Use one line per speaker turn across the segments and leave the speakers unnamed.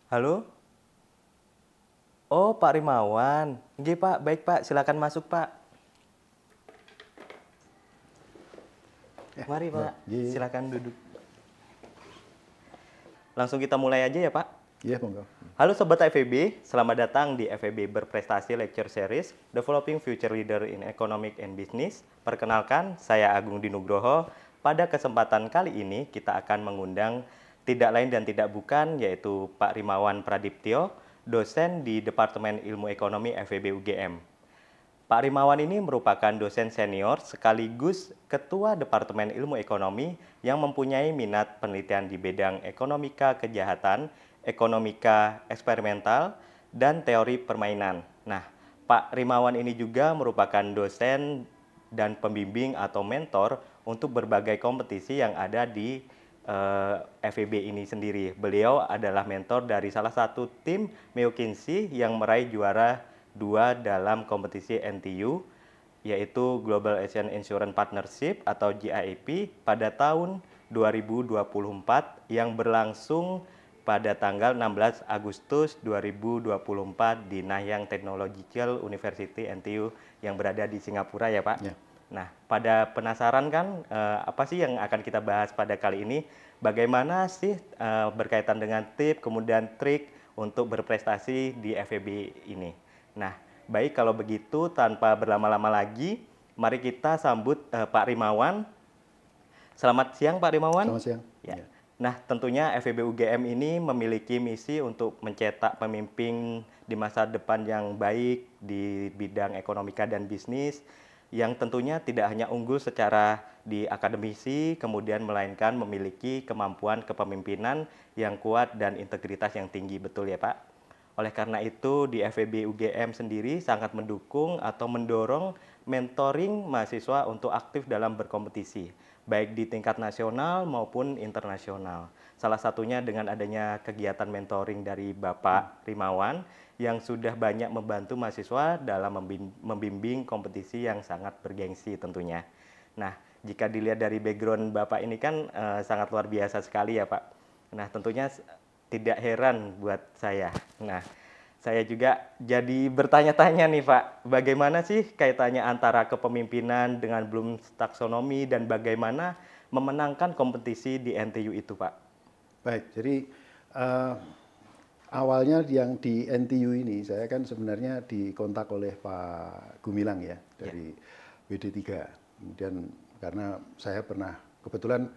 Halo? Oh, Pak Rimawan. Nggih, Pak. Baik, Pak. Silakan masuk, Pak. Mari, Pak.
Nggih.
Silakan duduk. Langsung kita mulai aja ya, Pak.
Iya, monggo.
Halo Sobat FEB, selamat datang di FEB Berprestasi Lecture Series Developing Future Leader in Economic and Business. Perkenalkan, saya Agung Dinugroho. Pada kesempatan kali ini kita akan mengundang tidak lain dan tidak bukan yaitu Pak Rimawan Pradiptyo, dosen di Departemen Ilmu Ekonomi FEB UGM. Pak Rimawan ini merupakan dosen senior sekaligus Ketua Departemen Ilmu Ekonomi yang mempunyai minat penelitian di bidang ekonomika kejahatan, ekonomika eksperimental, dan teori permainan. Nah, Pak Rimawan ini juga merupakan dosen dan pembimbing atau mentor untuk berbagai kompetisi yang ada di FEB ini sendiri. Beliau adalah mentor dari salah satu tim McKinsey yang meraih juara 2 dalam kompetisi NTU, yaitu Global Asian Insurance Partnership atau GIP pada tahun 2024 yang berlangsung pada tanggal 16 Agustus 2024 di Nanyang Technological University NTU yang berada di Singapura ya Pak.
Ya.
Nah, pada penasaran kan apa sih yang akan kita bahas pada kali ini? Bagaimana sih berkaitan dengan tips kemudian trik untuk berprestasi di FEB ini? Nah, baik kalau begitu tanpa berlama-lama lagi, mari kita sambut Pak Rimawan. Selamat siang Pak Rimawan.
Selamat siang.
Ya. Nah, tentunya FEB UGM ini memiliki misi untuk mencetak pemimpin di masa depan yang baik di bidang ekonomika dan bisnis yang tentunya tidak hanya unggul secara di akademisi, kemudian melainkan memiliki kemampuan kepemimpinan yang kuat dan integritas yang tinggi, betul ya Pak? Oleh karena itu, di FEB UGM sendiri sangat mendukung atau mendorong mentoring mahasiswa untuk aktif dalam berkompetisi, baik di tingkat nasional maupun internasional. Salah satunya dengan adanya kegiatan mentoring dari Bapak Rimawan yang sudah banyak membantu mahasiswa dalam membimbing kompetisi yang sangat bergengsi tentunya. Nah, jika dilihat dari background Bapak ini kan sangat luar biasa sekali ya Pak. Nah, tentunya tidak heran buat saya. Nah, saya juga jadi bertanya-tanya nih Pak, bagaimana sih kaitannya antara kepemimpinan dengan Bloom's Taxonomy dan bagaimana memenangkan kompetisi di NTU itu Pak?
Baik, jadi awalnya yang di NTU ini saya kan sebenarnya dikontak oleh Pak Gumilang ya dari WD3. Kemudian karena saya kebetulan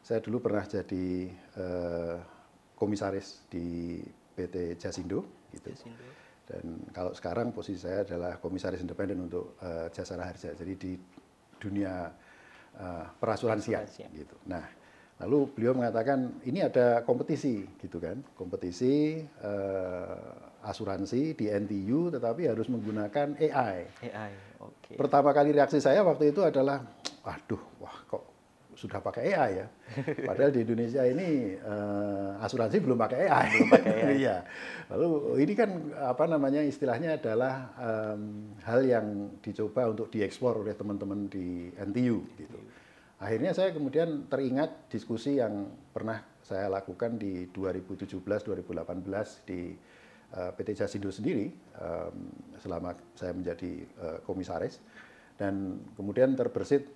saya dulu pernah jadi komisaris di PT Jasindo gitu. Dan kalau sekarang posisi saya adalah komisaris independen untuk Jasara Harja. Jadi di dunia perasuransian gitu. Nah, lalu beliau mengatakan ini ada kompetisi gitu kan. Kompetisi asuransi di NTU tetapi harus menggunakan AI.
AI, oke.
Pertama kali reaksi saya waktu itu adalah aduh, wah kok sudah pakai AI ya. Padahal di Indonesia ini asuransi belum pakai AI.
Belum pakai AI.
Iya. Lalu ini kan apa namanya istilahnya adalah hal yang dicoba untuk diekspor oleh teman-teman di NTU gitu. Akhirnya saya kemudian teringat diskusi yang pernah saya lakukan di 2017-2018 di PT Jasindo sendiri selama saya menjadi komisaris. Dan kemudian terbersit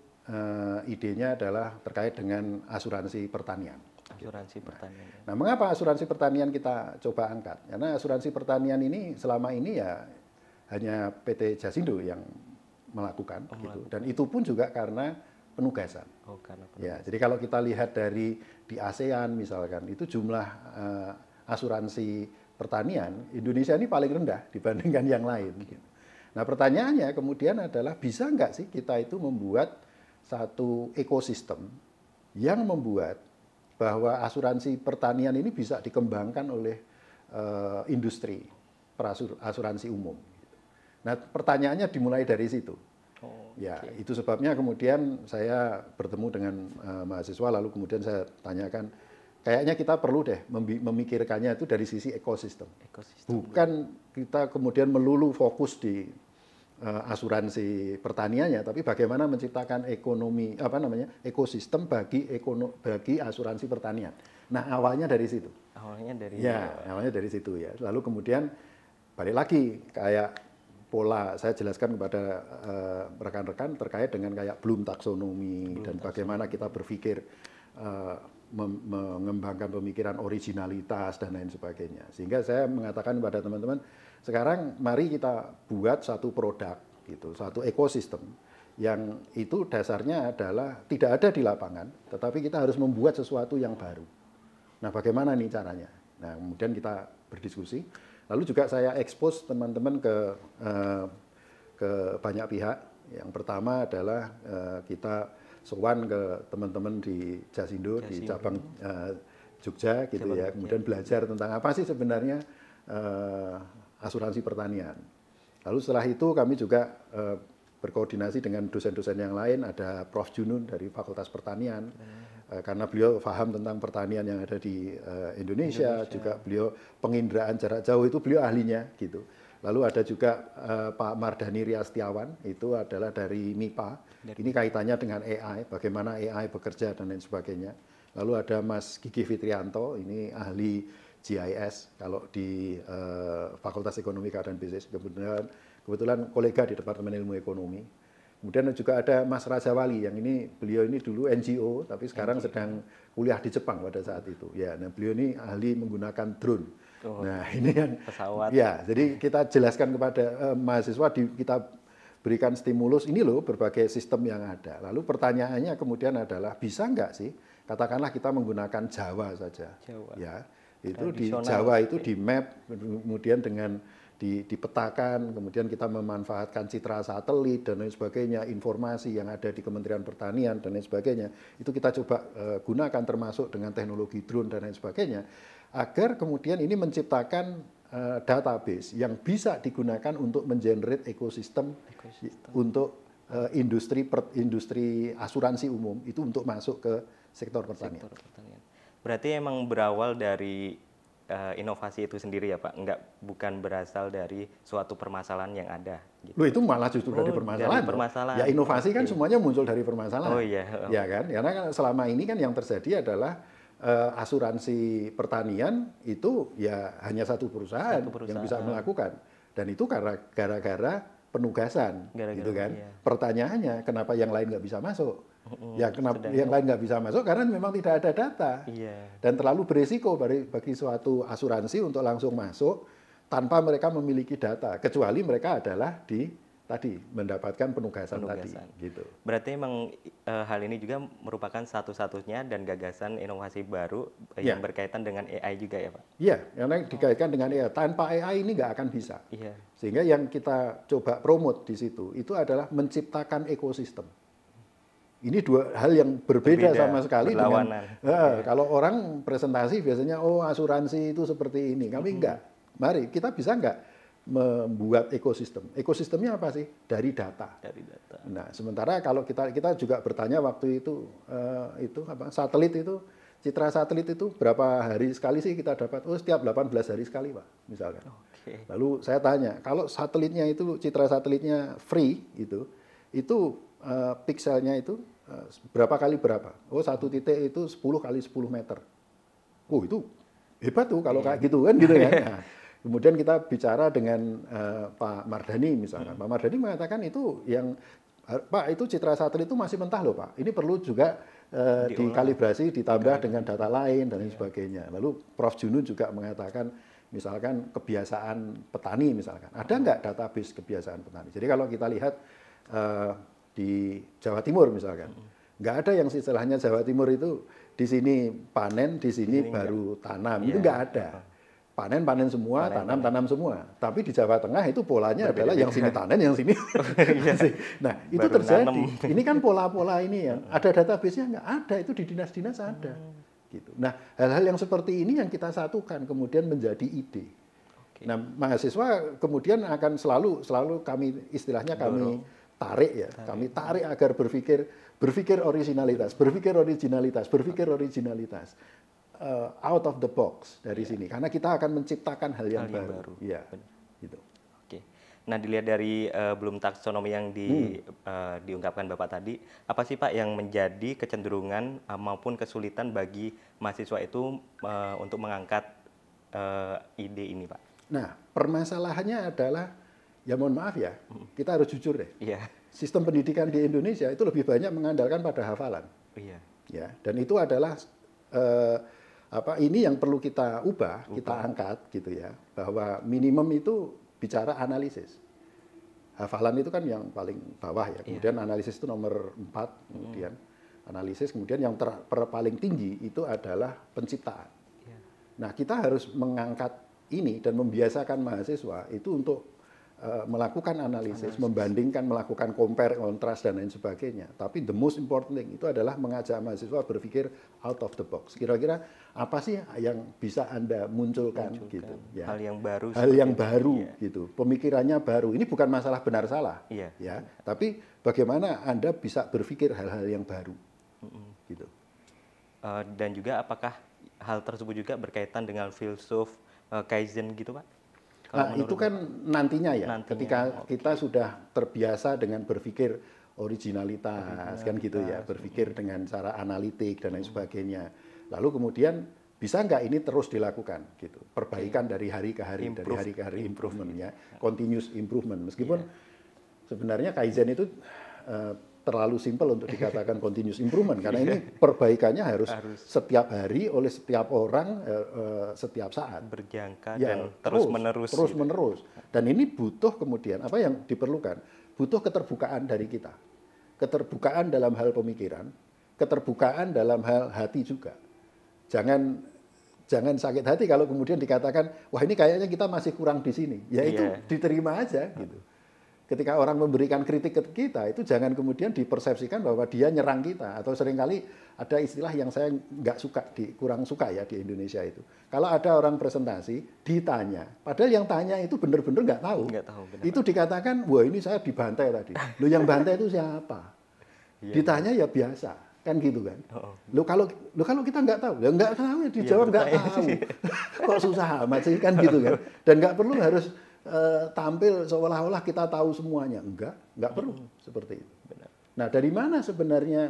idenya adalah terkait dengan asuransi pertanian.
Asuransi pertanian.
Nah, mengapa asuransi pertanian kita coba angkat? Karena asuransi pertanian ini selama ini ya hanya PT Jasindo yang melakukan, gitu. Dan itu pun juga karena penugasan.
Oh, karena penugasan.
Ya, jadi kalau kita lihat dari di ASEAN misalkan, itu jumlah asuransi pertanian Indonesia ini paling rendah dibandingkan yang lain. Gitu. Nah, pertanyaannya kemudian adalah bisa nggak sih kita itu membuat satu ekosistem yang membuat bahwa asuransi pertanian ini bisa dikembangkan oleh industri asuransi umum. Nah, pertanyaannya dimulai dari situ. Ya, itu sebabnya kemudian saya bertemu dengan mahasiswa lalu kemudian saya tanyakan, kayaknya kita perlu deh memikirkannya itu dari sisi ekosistem. Bukan kita kemudian melulu fokus di asuransi pertaniannya, tapi bagaimana menciptakan ekosistem bagi asuransi pertanian. Nah, awalnya dari situ.
Awalnya dari
Ya, awalnya dari situ ya. Lalu kemudian balik lagi kayak pola saya jelaskan kepada rekan-rekan terkait dengan kayak Bloom taksonomi dan bagaimana kita berpikir mengembangkan pemikiran originalitas dan lain sebagainya. Sehingga saya mengatakan kepada teman-teman, sekarang mari kita buat satu produk gitu, satu ekosistem yang itu dasarnya adalah tidak ada di lapangan, tetapi kita harus membuat sesuatu yang baru. Nah, bagaimana nih caranya? Nah, kemudian kita berdiskusi. Lalu juga saya expose teman-teman ke banyak pihak. Yang pertama adalah kita sowan ke teman-teman di Jasindo, di cabang Jogja gitu ya. Kemudian belajar tentang apa sih sebenarnya asuransi pertanian. Lalu setelah itu kami juga berkoordinasi dengan dosen-dosen yang lain, ada Prof. Junun dari Fakultas Pertanian, karena beliau paham tentang pertanian yang ada di Indonesia, juga beliau penginderaan jarak jauh itu beliau ahlinya gitu. Lalu ada juga Pak Mardhani Riastiawan, itu adalah dari MIPA, ini kaitannya dengan AI, bagaimana AI bekerja dan lain sebagainya. Lalu ada Mas Gigi Fitrianto, ini ahli GIS, kalau di Fakultas Ekonomi dan Bisnis, kebetulan kolega di Departemen Ilmu Ekonomi. Kemudian juga ada Mas Rajawali yang beliau ini dulu NGO tapi sekarang sedang kuliah di Jepang pada saat itu. Ya, nah beliau ini ahli menggunakan drone. Nah, ini yang
pesawat.
Ya, jadi kita jelaskan kepada mahasiswa kita berikan stimulus ini loh berbagai sistem yang ada. Lalu pertanyaannya kemudian adalah bisa nggak sih katakanlah kita menggunakan Jawa saja.
Jawa.
Ya, itu di Jawa itu di map kemudian dengan dipetakan, kemudian kita memanfaatkan citra satelit dan lain sebagainya, informasi yang ada di Kementerian Pertanian dan lain sebagainya, itu kita coba gunakan termasuk dengan teknologi drone dan lain sebagainya, agar kemudian ini menciptakan database yang bisa digunakan untuk mengenerate ekosistem untuk industri asuransi umum itu untuk masuk ke sektor pertanian.
Berarti emang berawal dari inovasi itu sendiri ya Pak, bukan berasal dari suatu permasalahan yang ada. Gitu.
Loh, itu malah justru dari permasalahan. Ya inovasi kan semuanya muncul dari permasalahan.
Oh iya.
Ya kan, karena kan selama ini kan yang terjadi adalah asuransi pertanian itu ya hanya satu perusahaan yang bisa melakukan, dan itu gara-gara penugasan, gitu kan. Iya. Pertanyaannya kenapa yang lain nggak bisa masuk? Ya kenapa yang lain nggak bisa masuk karena memang tidak ada data.
Iya.
Dan terlalu berisiko bagi suatu asuransi untuk langsung masuk tanpa mereka memiliki data, kecuali mereka adalah tadi mendapatkan penugasan tadi gitu.
Berarti memang hal ini juga merupakan satu-satunya dan gagasan inovasi baru yang berkaitan dengan AI juga ya Pak?
Iya, karena dikaitkan dengan AI. Tanpa AI ini nggak akan bisa. Iya. Sehingga yang kita coba promote di situ itu adalah menciptakan ekosistem. Ini dua hal yang berbeda sama sekali dengan kalau orang presentasi biasanya asuransi itu seperti ini. Kami enggak. Mari kita bisa enggak membuat ekosistem. Ekosistemnya apa sih? Dari data. Nah, sementara kalau kita juga bertanya waktu itu satelit itu, citra satelit itu berapa hari sekali sih kita dapat? Setiap 18 hari sekali, Pak, misalkan. Okay. Lalu saya tanya, kalau satelitnya itu citra satelitnya free itu pikselnya itu berapa kali berapa? Satu titik itu 10 kali 10 meter. Itu hebat tuh kalau kayak gitu kan Nah, kemudian kita bicara dengan Pak Mardhani misalkan. Pak Mardhani mengatakan itu Pak itu citra satelit itu masih mentah loh Pak. Ini perlu juga dikalibrasi, ditambah dengan data lain dan lain sebagainya. Lalu Prof. Junun juga mengatakan misalkan kebiasaan petani misalkan. Ada nggak database kebiasaan petani? Jadi kalau kita lihat di Jawa Timur misalkan, nggak ada yang istilahnya Jawa Timur itu di sini panen, di sini baru tanam, itu nggak ada. Panen semua, tanam semua. Tapi di Jawa Tengah itu polanya adalah yang sini panen, yang sini. Nah itu terjadi. Ini kan pola-pola ini ya. Ada database-nya nggak ada, itu di dinas-dinas ada. Gitu. Nah hal-hal yang seperti ini yang kita satukan kemudian menjadi ide. Nah mahasiswa kemudian akan selalu kami istilahnya kami kami tarik agar berpikir originalitas, out of the box dari sini, karena kita akan menciptakan hal yang baru. Ya, gitu.
Oke. Nah, dilihat dari belum taksonomi yang diungkapkan Bapak tadi, apa sih Pak yang menjadi kecenderungan maupun kesulitan bagi mahasiswa itu untuk mengangkat ide ini, Pak?
Nah, permasalahannya adalah, ya mohon maaf ya, kita harus jujur deh.
Iya.
Sistem pendidikan di Indonesia itu lebih banyak mengandalkan pada hafalan.
Iya.
Ya, dan itu adalah ini yang perlu kita ubah, kita angkat gitu ya, bahwa minimum itu bicara analisis. Hafalan itu kan yang paling bawah ya, kemudian analisis itu nomor 4, kemudian analisis, kemudian yang paling tinggi itu adalah penciptaan. Nah, kita harus mengangkat ini dan membiasakan mahasiswa itu untuk melakukan analisis, membandingkan, melakukan compare, contrast, dan lain sebagainya. Tapi the most important thing itu adalah mengajak mahasiswa berpikir out of the box. Kira-kira apa sih yang bisa Anda munculkan gitu. Ya.
Hal yang baru.
Hal yang baru gitu. Pemikirannya baru. Ini bukan masalah benar salah.
Iya.
Ya. Tapi bagaimana Anda bisa berpikir hal-hal yang baru. Gitu.
Dan juga apakah hal tersebut juga berkaitan dengan filsuf Kaizen gitu, Pak?
Nah, itu kan nantinya ya, ketika kita sudah terbiasa dengan berpikir originalitas, kan gitu ya, berpikir dengan cara analitik dan lain sebagainya. Lalu kemudian bisa nggak ini terus dilakukan, gitu, perbaikan dari hari ke hari, dari hari ke hari, improvement ya, continuous improvement. Meskipun sebenarnya Kaizen itu terlalu simpel untuk dikatakan continuous improvement, karena ini perbaikannya harus setiap hari oleh setiap orang, setiap saat.
Berjangka
ya,
dan terus-menerus.
Terus-menerus. Dan ini butuh kemudian, apa yang diperlukan? Butuh keterbukaan dari kita. Keterbukaan dalam hal pemikiran, keterbukaan dalam hal hati juga. Jangan sakit hati kalau kemudian dikatakan, wah ini kayaknya kita masih kurang di sini. Ya itu diterima aja gitu. Ketika orang memberikan kritik ke kita, itu jangan kemudian dipersepsikan bahwa dia nyerang kita. Atau seringkali ada istilah yang saya nggak suka, kurang suka ya di Indonesia itu. Kalau ada orang presentasi, ditanya. Padahal yang tanya itu benar-benar nggak tahu. Itu dikatakan, wah ini saya dibantai tadi. Loh yang bantai itu siapa? Ditanya ya biasa, kan gitu kan. Loh kalau kita nggak tahu, ya nggak tahu ya dijawab nggak tahu. Kok susah amat sih, kan gitu kan. Dan nggak perlu harus tampil seolah-olah kita tahu semuanya. Enggak perlu seperti itu. Nah, dari mana sebenarnya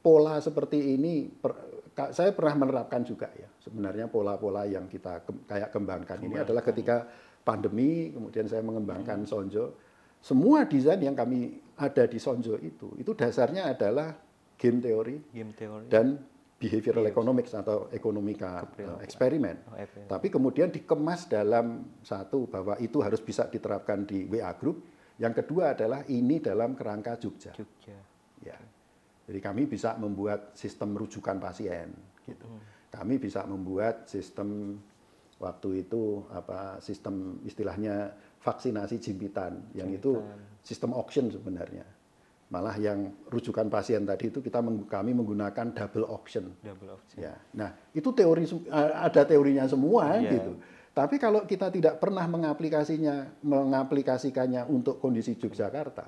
pola seperti ini? Saya pernah menerapkan juga ya. Sebenarnya pola-pola yang kita kayak kembangkan ini adalah ketika pandemi, kemudian saya mengembangkan Sonjo. Semua desain yang kami ada di Sonjo itu dasarnya adalah game teori dan behavioral economics atau ekonomika eksperimen. Tapi kemudian dikemas dalam satu, bahwa itu harus bisa diterapkan di WA Group. Yang kedua adalah ini dalam kerangka Jogja. Ya. Jadi kami bisa membuat sistem rujukan pasien. Gitu. Kami bisa membuat sistem waktu itu sistem istilahnya vaksinasi jimpitan, yang itu sistem auction sebenarnya. Malah yang rujukan pasien tadi itu kami menggunakan double auction. Ya. Nah, itu ada teorinya semua gitu. Tapi kalau kita tidak pernah mengaplikasikannya untuk kondisi Yogyakarta,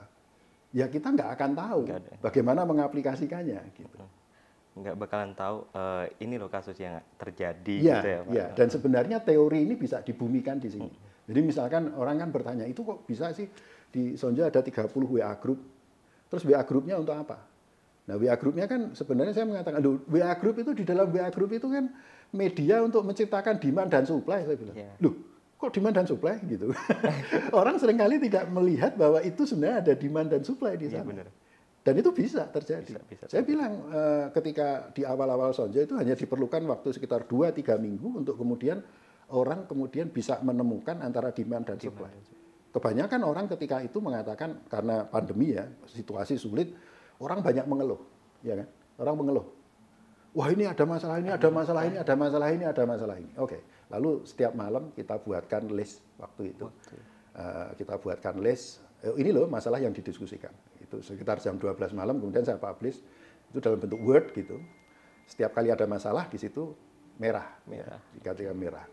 ya kita nggak akan tahu bagaimana mengaplikasikannya gitu.
Nggak bakalan tahu ini loh kasus yang terjadi
ya,
gitu ya, Pak.
Ya, dan sebenarnya teori ini bisa dibumikan di sini. Jadi misalkan orang kan bertanya, itu kok bisa sih di Sonjo ada 30 WA group? Terus WA grupnya untuk apa? Nah, WA grupnya kan sebenarnya saya mengatakan, WA group itu, di dalam WA group itu kan media untuk menciptakan demand dan supply, saya bilang. Loh, kok demand dan supply gitu? Orang seringkali tidak melihat bahwa itu sebenarnya ada demand dan supply di sana. Benar. Dan itu bisa terjadi. Saya bilang ketika di awal-awal Sonjo itu hanya diperlukan waktu sekitar 2-3 minggu untuk kemudian orang kemudian bisa menemukan antara demand dan supply. Kebanyakan orang ketika itu mengatakan, karena pandemi ya, situasi sulit, orang banyak mengeluh, ya kan? Orang mengeluh. Wah, ini ada masalah ini, ada masalah ini, ada masalah ini, ada masalah ini. Oke. Lalu setiap malam kita buatkan list waktu itu. Kita buatkan list, ini loh masalah yang didiskusikan. Itu sekitar jam 12 malam, kemudian saya publish itu dalam bentuk Word gitu. Setiap kali ada masalah di situ merah. Dikatakan merah.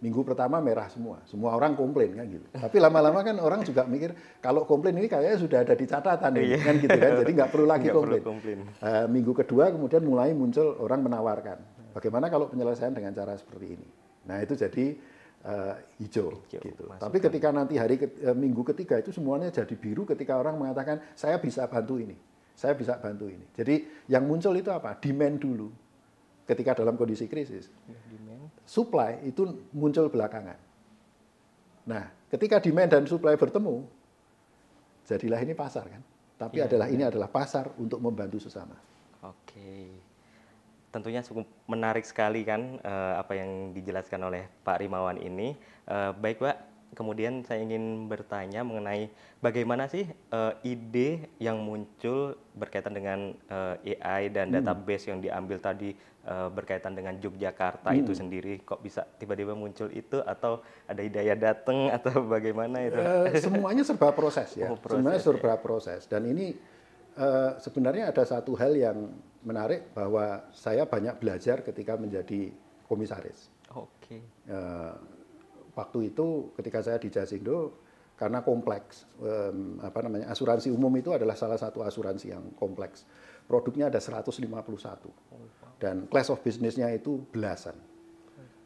Minggu pertama merah semua orang komplain kan gitu. Tapi lama-lama kan orang juga mikir, kalau komplain ini kayaknya sudah ada di catatan kan gitu kan, jadi nggak perlu lagi komplain. Minggu kedua kemudian mulai muncul orang menawarkan, bagaimana kalau penyelesaian dengan cara seperti ini. Nah itu jadi hijau gitu.
masukkan.
Tapi ketika nanti minggu ketiga itu semuanya jadi biru ketika orang mengatakan saya bisa bantu ini, saya bisa bantu ini. Jadi yang muncul itu apa? Demand dulu. Ketika dalam kondisi krisis, supply itu muncul belakangan. Nah, ketika demand dan supply bertemu, jadilah ini pasar kan. Tapi ini adalah pasar untuk membantu sesama.
Oke. Tentunya cukup menarik sekali kan apa yang dijelaskan oleh Pak Rimawan ini. Baik Pak, kemudian saya ingin bertanya mengenai bagaimana sih ide yang muncul berkaitan dengan AI dan database yang diambil tadi berkaitan dengan Yogyakarta itu sendiri. Kok bisa tiba-tiba muncul itu atau ada hidayah datang atau bagaimana itu?
Semuanya serba proses ya. Semuanya serba proses. Dan ini sebenarnya ada satu hal yang menarik bahwa saya banyak belajar ketika menjadi komisaris.
Oke.
Waktu itu ketika saya di Jasindo, karena kompleks, asuransi umum itu adalah salah satu asuransi yang kompleks. Produknya ada 151 dan class of business-nya itu belasan.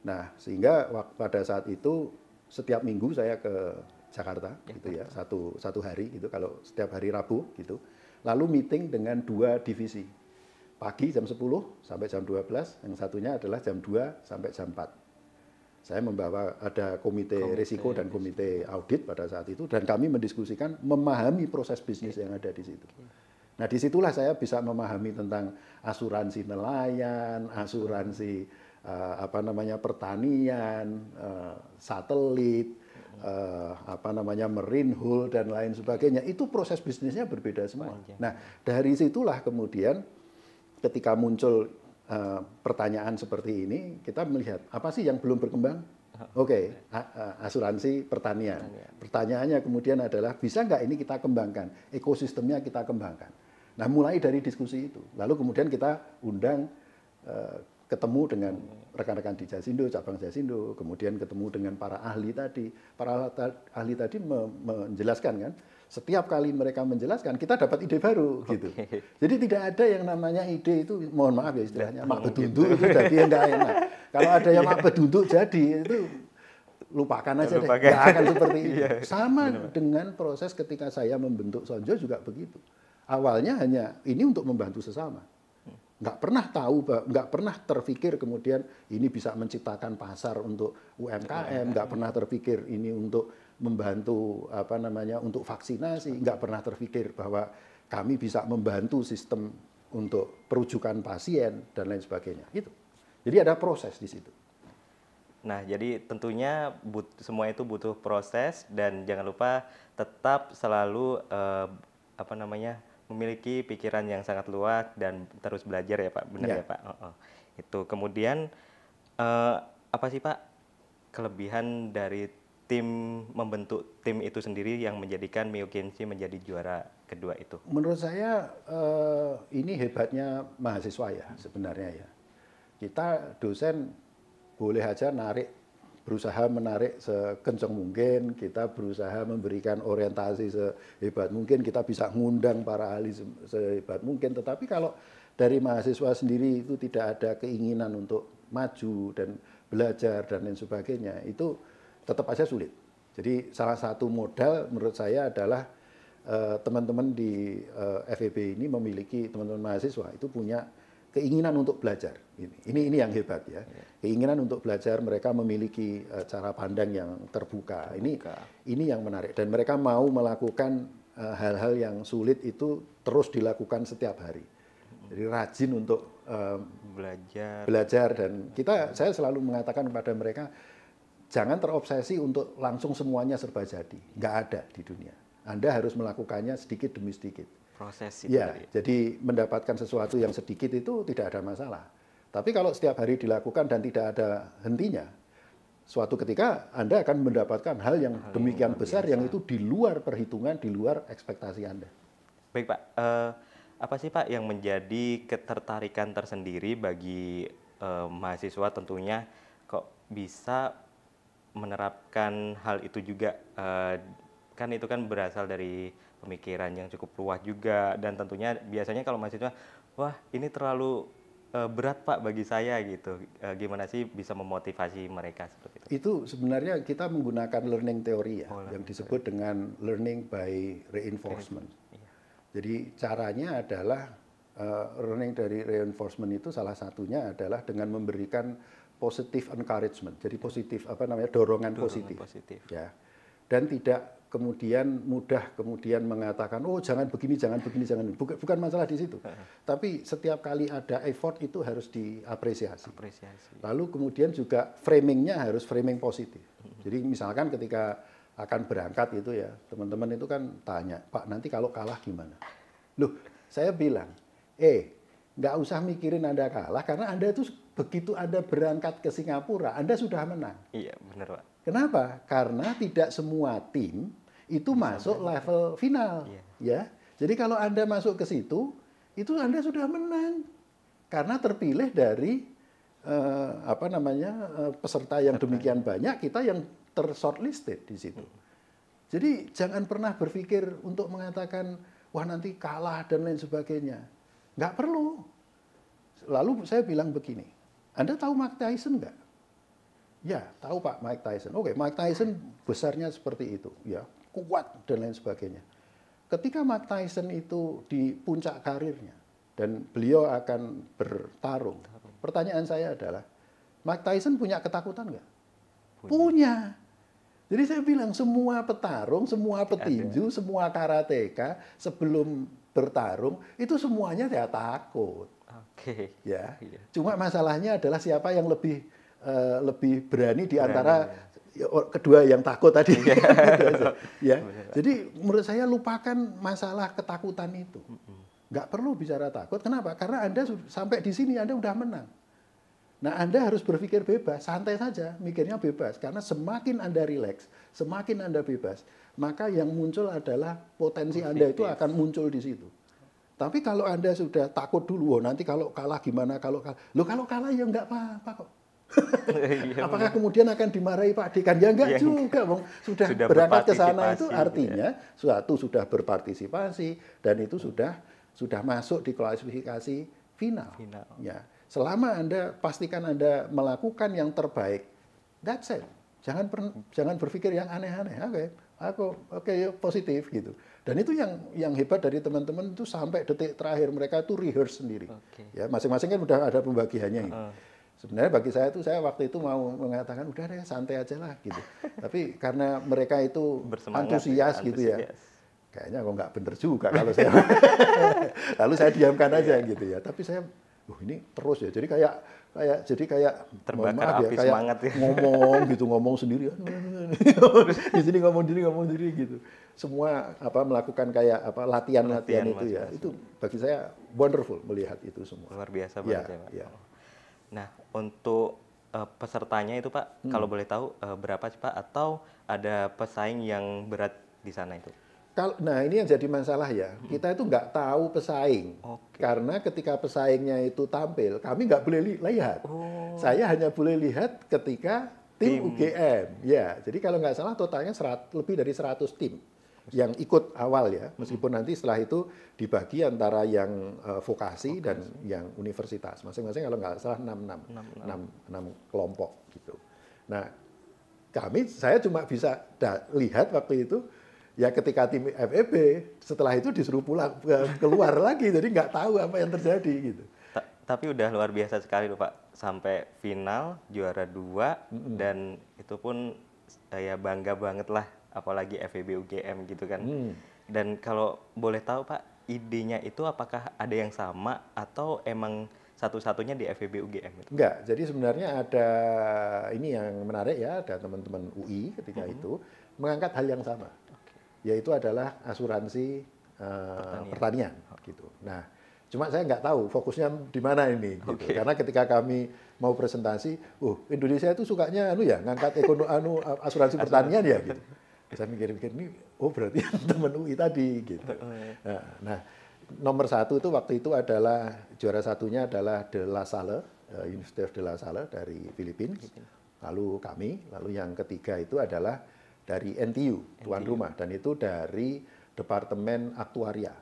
Nah, sehingga pada saat itu setiap minggu saya ke Jakarta gitu ya, satu hari gitu, kalau setiap hari Rabu gitu. Lalu meeting dengan 2 divisi. Pagi jam 10 sampai jam 12, yang satunya adalah jam 2 sampai jam 4. Saya membawa ada komite risiko dan komite audit pada saat itu, dan kami mendiskusikan memahami proses bisnis yang ada di situ. Nah, disitulah saya bisa memahami tentang asuransi nelayan, asuransi pertanian, satelit, marine hull dan lain sebagainya. Itu proses bisnisnya berbeda semua. Nah, dari situlah kemudian ketika muncul pertanyaan seperti ini, kita melihat apa sih yang belum berkembang? Oke, asuransi pertanian. Pertanyaannya kemudian adalah bisa nggak ini kita kembangkan, ekosistemnya kita kembangkan. Nah, mulai dari diskusi itu, lalu kemudian kita undang ketemu dengan rekan-rekan di Jasindo, cabang Jasindo, kemudian ketemu dengan para ahli tadi. Para ahli tadi menjelaskan kan, setiap kali mereka menjelaskan kita dapat ide baru gitu. Jadi tidak ada yang namanya ide itu, mohon maaf ya istilahnya, mak bedunduk itu jadi enggak enak. Kalau ada yang mak bedunduk jadi itu lupakan aja deh, nggak akan seperti itu. Sama dengan proses ketika saya membentuk Sonjo juga begitu. Awalnya hanya ini untuk membantu sesama. Nggak pernah tahu, nggak pernah terpikir kemudian ini bisa menciptakan pasar untuk UMKM, nggak pernah terpikir ini untuk membantu untuk vaksinasi, nggak pernah terpikir bahwa kami bisa membantu sistem untuk perujukan pasien dan lain sebagainya. Gitu. Jadi ada proses di situ.
Nah, jadi tentunya semua itu butuh proses dan jangan lupa tetap selalu memiliki pikiran yang sangat luas dan terus belajar ya Pak, benar ya Pak? Itu kemudian apa sih Pak kelebihan dari membentuk tim itu sendiri yang menjadikan Mio Kenshi menjadi juara kedua itu?
Menurut saya ini hebatnya mahasiswa ya sebenarnya ya. Kita dosen boleh aja berusaha menarik sekencang mungkin, kita berusaha memberikan orientasi sehebat mungkin, kita bisa ngundang para ahli sehebat mungkin, tetapi kalau dari mahasiswa sendiri itu tidak ada keinginan untuk maju dan belajar dan lain sebagainya, itu tetap aja sulit. Jadi salah satu modal menurut saya adalah teman-teman di FEB ini memiliki, teman-teman mahasiswa itu punya keinginan untuk belajar. Ini yang hebat ya. Keinginan untuk belajar, mereka memiliki cara pandang yang terbuka. Ini yang menarik dan mereka mau melakukan hal-hal yang sulit itu terus dilakukan setiap hari. Jadi rajin untuk belajar dan saya selalu mengatakan kepada mereka jangan terobsesi untuk langsung semuanya serba jadi. Nggak ada di dunia. Anda harus melakukannya sedikit demi sedikit.
Proses itu
ya, jadi mendapatkan sesuatu yang sedikit itu tidak ada masalah. Tapi kalau setiap hari dilakukan dan tidak ada hentinya, suatu ketika Anda akan mendapatkan hal yang demikian besar yang itu di luar perhitungan, di luar ekspektasi Anda.
Baik Pak, apa sih Pak yang menjadi ketertarikan tersendiri bagi mahasiswa tentunya kok bisa menerapkan hal itu juga? Kan itu kan berasal dari pemikiran yang cukup luas juga dan tentunya biasanya kalau mahasiswa, wah ini terlalu berat Pak bagi saya gitu. Gimana sih bisa memotivasi mereka seperti itu?
Itu sebenarnya kita menggunakan learning theory ya,
Oh,
yang
learning
disebut dengan learning by reinforcement.
Iya.
Jadi caranya adalah learning dari reinforcement itu salah satunya adalah dengan memberikan positive encouragement. Jadi positif apa namanya dorongan positif. Ya. Dan tidak kemudian mudah kemudian mengatakan oh jangan begini, jangan begini, jangan bukan masalah di situ. Tapi setiap kali ada effort itu harus diapresiasi. Lalu kemudian juga framingnya harus framing positif. Jadi misalkan ketika akan berangkat itu ya teman-teman itu kan tanya, Pak nanti kalau kalah gimana? Loh saya bilang, nggak usah mikirin Anda kalah karena Anda itu begitu Anda berangkat ke Singapura Anda sudah menang.
Iya benar Pak.
Kenapa? Karena tidak semua tim itu masuk level final, ya. Jadi kalau Anda masuk ke situ, itu Anda sudah menang karena terpilih dari peserta yang demikian banyak, kita yang tershortlisted di situ. Jadi jangan pernah berpikir untuk mengatakan wah nanti kalah dan lain sebagainya, nggak perlu. Lalu saya bilang begini, Anda tahu Mike Tyson nggak? Ya, tahu Pak Mike Tyson. Oke, Mike Tyson besarnya seperti itu, ya, kuat dan lain sebagainya. Ketika Mike Tyson itu di puncak karirnya dan beliau akan bertarung, pertanyaan saya adalah, Mike Tyson punya ketakutan nggak? Punya. Jadi saya bilang semua petarung, semua petinju, semua karateka sebelum bertarung itu semuanya dia takut.
Oke.
Ya. Cuma masalahnya adalah siapa yang lebih berani di antara kedua yang takut tadi. Ya. Jadi menurut saya lupakan masalah ketakutan itu. Nggak perlu bicara takut. Kenapa? Karena Anda sampai di sini Anda udah menang. Nah Anda harus berpikir bebas, santai saja, mikirnya bebas. Karena semakin Anda rileks, semakin Anda bebas, maka yang muncul adalah potensi Anda itu akan muncul di situ. Tapi kalau Anda sudah takut dulu, nanti kalau kalah gimana, kalau kalah ya nggak apa-apa kok. Apakah kemudian akan dimarahi Pak Dekan? Ya enggak juga, sudah berangkat ke sana itu artinya suatu sudah berpartisipasi dan itu sudah masuk di klasifikasi final. Ya, selama Anda pastikan Anda melakukan yang terbaik, that's it. Jangan berpikir yang aneh-aneh. Oke, positif gitu. Dan itu yang hebat dari teman-teman itu sampai detik terakhir mereka itu rehearse sendiri. Ya, masing-masing kan udah ada pembagiannya ini. Sebenarnya bagi saya waktu itu mau mengatakan udah deh santai aja lah gitu. Tapi karena mereka itu antusias gitu ya. Kayaknya kok nggak bener juga kalau saya. Lalu saya diamkan aja gitu ya. Tapi saya ini terus ya. Jadi kayak
terbakar api
kayak
semangat ya.
ngomong sendiri. Di sini ngomong sendiri gitu. Semua melakukan kayak latihan itu ya. Itu bagi saya wonderful melihat itu semua.
Luar biasa banget ya, Pak. Nah, untuk pesertanya itu Pak, kalau boleh tahu berapa sih Pak? Atau ada pesaing yang berat di sana itu?
Nah ini yang jadi masalah ya, kita itu nggak tahu pesaing. Karena ketika pesaingnya itu tampil, kami nggak boleh lihat. Saya hanya boleh lihat ketika tim UGM. Ya, jadi kalau nggak salah totalnya lebih dari 100 tim yang ikut awal ya, meskipun nanti setelah itu dibagi antara yang vokasi dan yang universitas. Masing-masing kalau nggak salah 6 kelompok gitu. Nah, saya cuma bisa lihat waktu itu ya ketika tim FEB setelah itu disuruh pulang keluar lagi, jadi nggak tahu apa yang terjadi gitu.
Tapi udah luar biasa sekali loh Pak, sampai final juara 2 dan itu pun ya bangga banget lah, apalagi FEB UGM gitu kan. Dan kalau boleh tahu Pak, idenya itu apakah ada yang sama atau emang satu-satunya di FEB UGM itu?
Enggak, jadi sebenarnya ada ini yang menarik ya, ada teman-teman UI ketika itu mengangkat hal yang sama, yaitu adalah asuransi pertanian gitu. Nah, cuma saya nggak tahu fokusnya di mana ini, gitu. Karena ketika kami mau presentasi, Indonesia itu sukanya ngangkat asuransi pertanian ya gitu. Saya mikir-mikir ini, berarti teman UI tadi gitu. Nah, nomor 1 itu waktu itu adalah juara satunya adalah De La Salle, University of De La Salle dari Filipina. Lalu yang ketiga itu adalah dari NTU, tuan rumah, dan itu dari Departemen Aktuaria.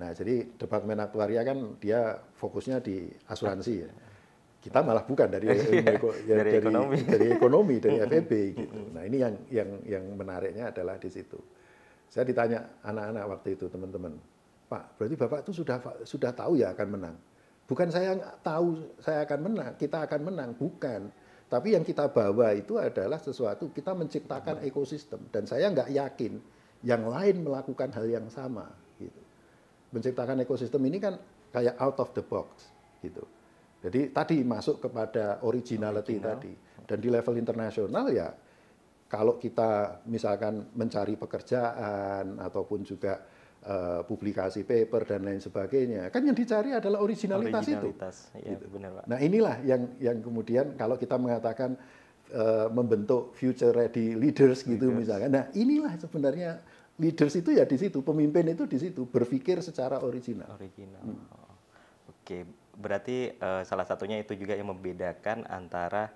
Nah, jadi Departemen Aktuaria kan dia fokusnya di asuransi ya. Kita malah bukan dari dari ekonomi, dari FEB gitu. Nah, ini yang menariknya adalah di situ. Saya ditanya anak-anak waktu itu, teman-teman, Pak, berarti Bapak itu sudah tahu ya akan menang. Bukan saya tahu saya akan menang, kita akan menang, bukan. Tapi yang kita bawa itu adalah sesuatu, kita menciptakan ekosistem. Dan saya nggak yakin yang lain melakukan hal yang sama. Gitu. Menciptakan ekosistem ini kan kayak out of the box. Gitu. Jadi tadi masuk kepada originality tadi. Dan di level internasional ya, kalau kita misalkan mencari pekerjaan ataupun juga publikasi paper dan lain sebagainya, kan yang dicari adalah originalitas itu.
Ya, gitu. Benar, Pak.
Nah inilah yang kemudian kalau kita mengatakan membentuk future ready leaders gitu misalkan. Nah inilah sebenarnya leaders itu ya di situ, pemimpin itu di situ, berpikir secara original.
Oke, berarti salah satunya itu juga yang membedakan antara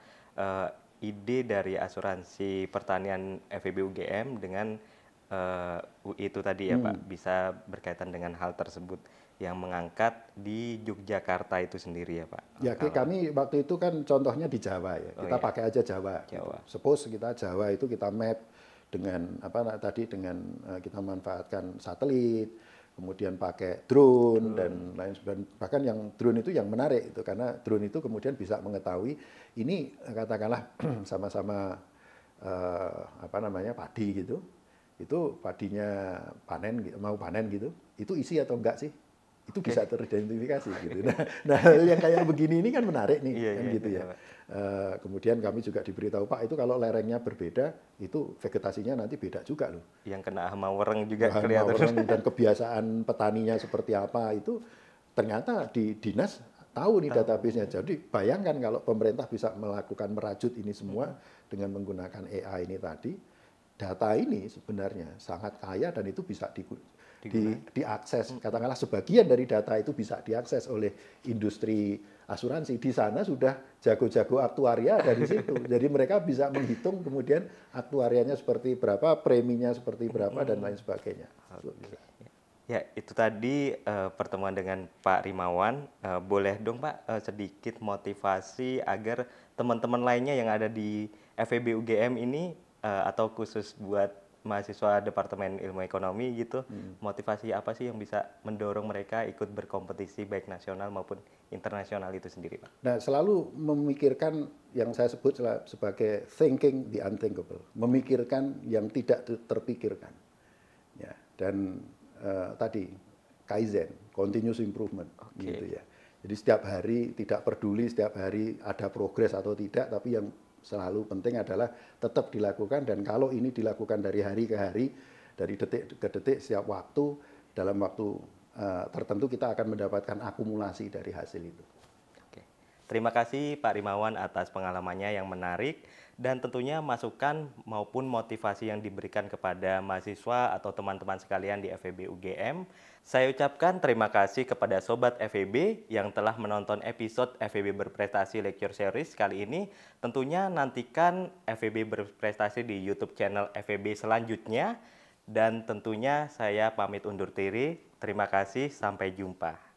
ide dari asuransi pertanian FEB UGM dengan UI itu tadi ya Pak, bisa berkaitan dengan hal tersebut yang mengangkat di Yogyakarta itu sendiri ya Pak.
Ya, kami waktu itu kan contohnya di Jawa ya, kita pakai aja Jawa. Suppose kita Jawa itu kita map dengan dengan kita manfaatkan satelit, kemudian pakai drone dan lain sebagainya. Bahkan yang drone itu yang menarik itu karena drone itu kemudian bisa mengetahui ini katakanlah sama-sama padi gitu. Itu padinya mau panen gitu. Itu isi atau enggak sih? Itu bisa teridentifikasi gitu. Nah, yang kayak begini ini kan menarik nih gitu ya. Kemudian kami juga diberitahu Pak itu kalau lerengnya berbeda itu vegetasinya nanti beda juga loh.
Yang kena hama wereng juga kelihatan.
Dan kebiasaan petaninya seperti apa itu ternyata di dinas tahu nih database-nya. Jadi bayangkan kalau pemerintah bisa melakukan merajut ini semua dengan menggunakan AI ini tadi, data ini sebenarnya sangat kaya dan itu bisa diakses. Katakanlah sebagian dari data itu bisa diakses oleh industri asuransi. Di sana sudah jago-jago aktuaria dari situ. Jadi mereka bisa menghitung kemudian aktuarianya seperti berapa, preminya seperti berapa dan lain sebagainya.
Ya, itu tadi pertemuan dengan Pak Rimawan. Boleh dong Pak sedikit motivasi agar teman-teman lainnya yang ada di FEB UGM ini atau khusus buat mahasiswa Departemen Ilmu Ekonomi gitu, motivasi apa sih yang bisa mendorong mereka ikut berkompetisi baik nasional maupun internasional itu sendiri, Pak?
Nah, selalu memikirkan yang saya sebut sebagai thinking the unthinkable, memikirkan yang tidak terpikirkan. Ya, dan tadi kaizen, continuous improvement, gitu ya. Jadi setiap hari tidak peduli setiap hari ada progres atau tidak, tapi yang selalu penting adalah tetap dilakukan dan kalau ini dilakukan dari hari ke hari, dari detik ke detik, setiap waktu, dalam waktu tertentu kita akan mendapatkan akumulasi dari hasil itu.
Oke. Terima kasih Pak Rimawan atas pengalamannya yang menarik dan tentunya masukan maupun motivasi yang diberikan kepada mahasiswa atau teman-teman sekalian di FEB UGM. Saya ucapkan terima kasih kepada Sobat FEB yang telah menonton episode FEB Berprestasi Lecture Series kali ini. Tentunya nantikan FEB Berprestasi di YouTube channel FEB selanjutnya. Dan tentunya saya pamit undur diri. Terima kasih, sampai jumpa.